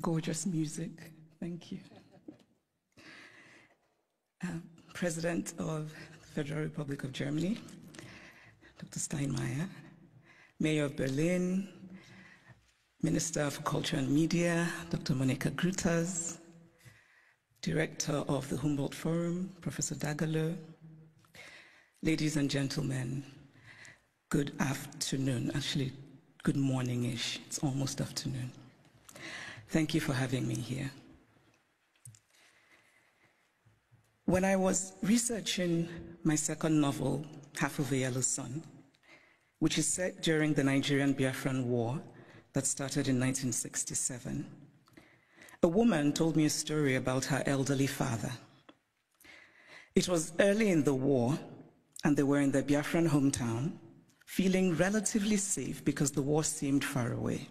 gorgeous music. Thank you. President of the Federal Republic of Germany, Dr. Steinmeier, Mayor of Berlin, Minister for Culture and Media, Dr. Monica Grütters, Director of the Humboldt Forum, Professor Dagalo, ladies and gentlemen, good afternoon. Actually, good morning-ish. It's almost afternoon. Thank you for having me here. When I was researching my second novel, Half of a Yellow Sun, which is set during the Nigerian Biafran War that started in 1967, a woman told me a story about her elderly father. It was early in the war, and they were in their Biafran hometown, feeling relatively safe because the war seemed far away.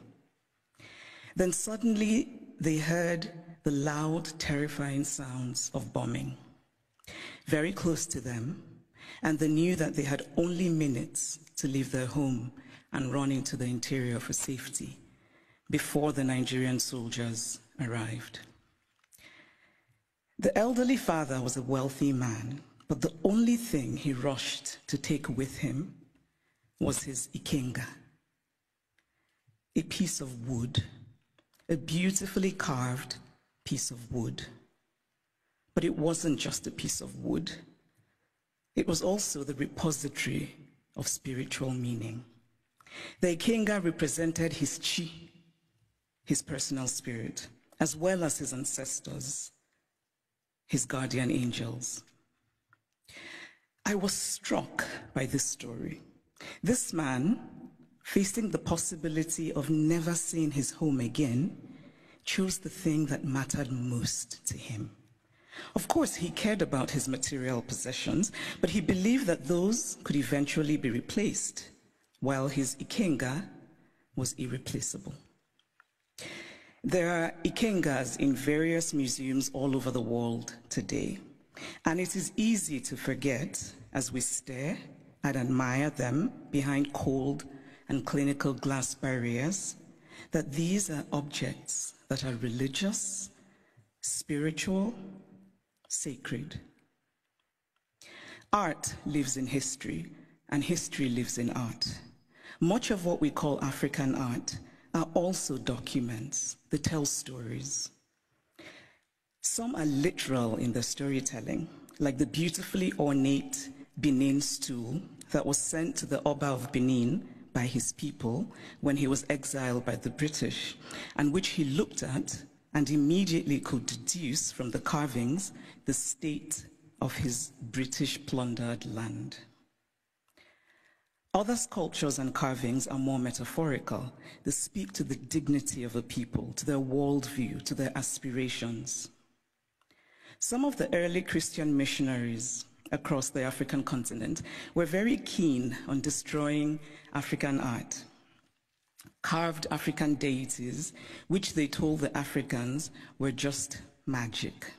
Then suddenly they heard the loud, terrifying sounds of bombing very close to them, and they knew that they had only minutes to leave their home and run into the interior for safety before the Nigerian soldiers arrived. The elderly father was a wealthy man, but the only thing he rushed to take with him was his ikenga, a piece of wood, a beautifully carved piece of wood. But it wasn't just a piece of wood. It was also the repository of spiritual meaning. The ikenga represented his chi, his personal spirit, as well as his ancestors, his guardian angels. I was struck by this story. This man, facing the possibility of never seeing his home again, chose the thing that mattered most to him. Of course, he cared about his material possessions, but he believed that those could eventually be replaced, while his ikenga was irreplaceable. There are ikengas in various museums all over the world today, and it is easy to forget as we stare and admire them behind cold and clinical glass barriers that these are objects that are religious, spiritual, sacred. Art lives in history, and history lives in art. Much of what we call African art are also documents that tell stories. Some are literal in their storytelling, like the beautifully ornate Benin stool that was sent to the Oba of Benin by his people when he was exiled by the British, and which he looked at and immediately could deduce from the carvings the state of his British plundered land. Other sculptures and carvings are more metaphorical. They speak to the dignity of a people, to their worldview, to their aspirations. Some of the early Christian missionaries across the African continent were very keen on destroying African art. Carved African deities, which they told the Africans were just magic.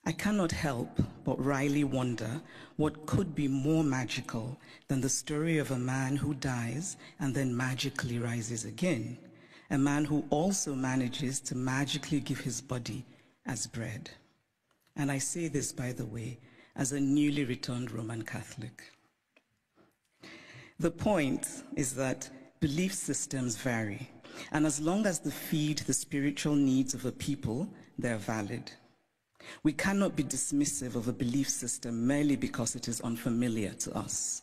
I cannot help but wryly wonder what could be more magical than the story of a man who dies and then magically rises again, a man who also manages to magically give his body as bread. And I say this, by the way, as a newly returned Roman Catholic. The point is that belief systems vary, and as long as they feed the spiritual needs of a people, they're valid. We cannot be dismissive of a belief system merely because it is unfamiliar to us,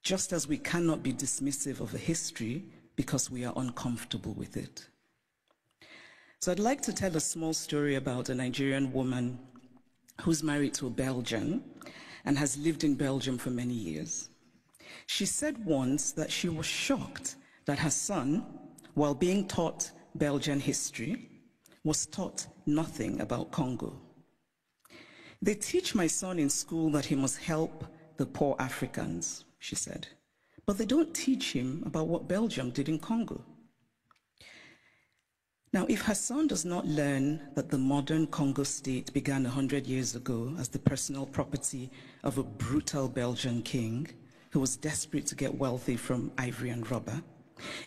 just as we cannot be dismissive of a history because we are uncomfortable with it. So I'd like to tell a small story about a Nigerian woman who's married to a Belgian and has lived in Belgium for many years. She said once that she was shocked that her son, while being taught Belgian history, was taught nothing about Congo. They teach my son in school that he must help the poor Africans, she said, but they don't teach him about what Belgium did in Congo. Now, if her son does not learn that the modern Congo state began 100 years ago as the personal property of a brutal Belgian king who was desperate to get wealthy from ivory and rubber,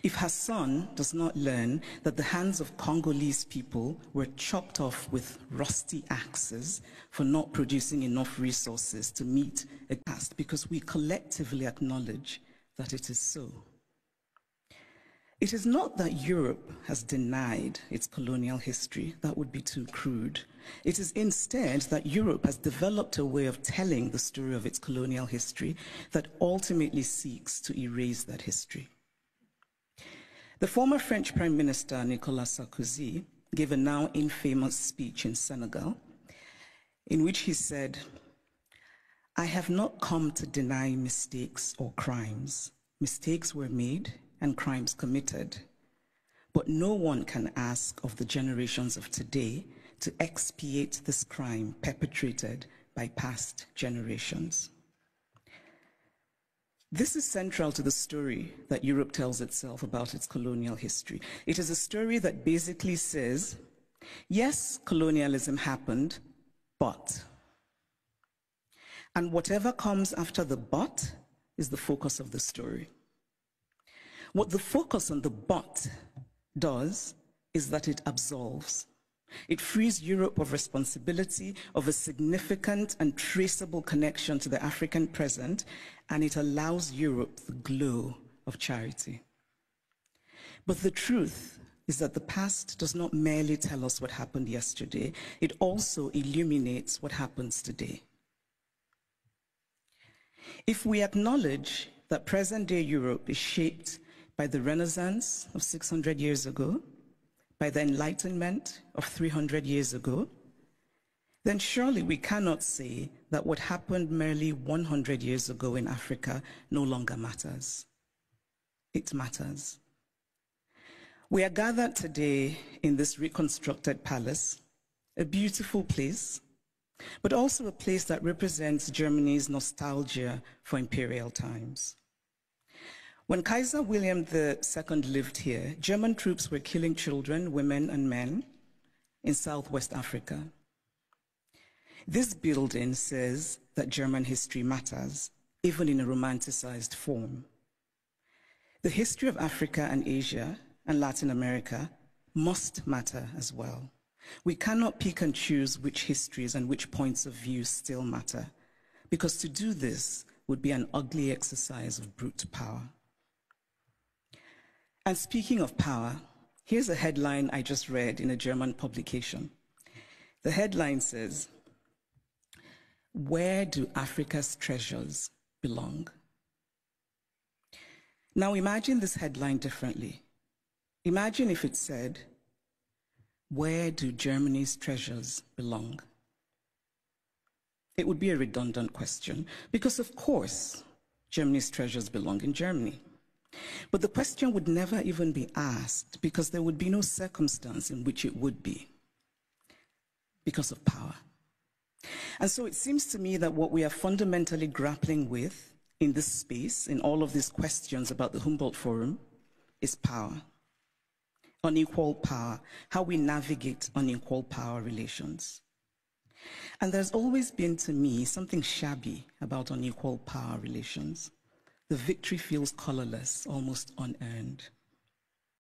If her son does not learn that the hands of Congolese people were chopped off with rusty axes for not producing enough resources to meet a task, because we collectively acknowledge that it is so. It is not that Europe has denied its colonial history. That would be too crude. It is instead that Europe has developed a way of telling the story of its colonial history that ultimately seeks to erase that history. The former French Prime Minister, Nicolas Sarkozy, gave a now infamous speech in Senegal, in which he said, "I have not come to deny mistakes or crimes. Mistakes were made and crimes committed. But no one can ask of the generations of today to expiate this crime perpetrated by past generations." This is central to the story that Europe tells itself about its colonial history. It is a story that basically says, yes, colonialism happened, but. And whatever comes after the but is the focus of the story. What the focus on the but does is that it absolves. It frees Europe of responsibility, of a significant and traceable connection to the African present, and it allows Europe the glow of charity. But the truth is that the past does not merely tell us what happened yesterday, it also illuminates what happens today. If we acknowledge that present-day Europe is shaped by the Renaissance of 600 years ago, by the Enlightenment of 300 years ago, then surely we cannot say that what happened merely 100 years ago in Africa no longer matters. It matters. We are gathered today in this reconstructed palace, a beautiful place, but also a place that represents Germany's nostalgia for imperial times. When Kaiser William II lived here, German troops were killing children, women, and men in Southwest Africa. This building says that German history matters, even in a romanticized form. The history of Africa and Asia and Latin America must matter as well. We cannot pick and choose which histories and which points of view still matter, because to do this would be an ugly exercise of brute power. And speaking of power, here's a headline I just read in a German publication. The headline says, "Where do Africa's treasures belong?" Now imagine this headline differently. Imagine if it said, "Where do Germany's treasures belong?" It would be a redundant question, because of course, Germany's treasures belong in Germany. But the question would never even be asked, because there would be no circumstance in which it would be, because of power. And so it seems to me that what we are fundamentally grappling with in this space, in all of these questions about the Humboldt Forum, is power. Unequal power, how we navigate unequal power relations. And there's always been, to me, something shabby about unequal power relations. The victory feels colorless, almost unearned.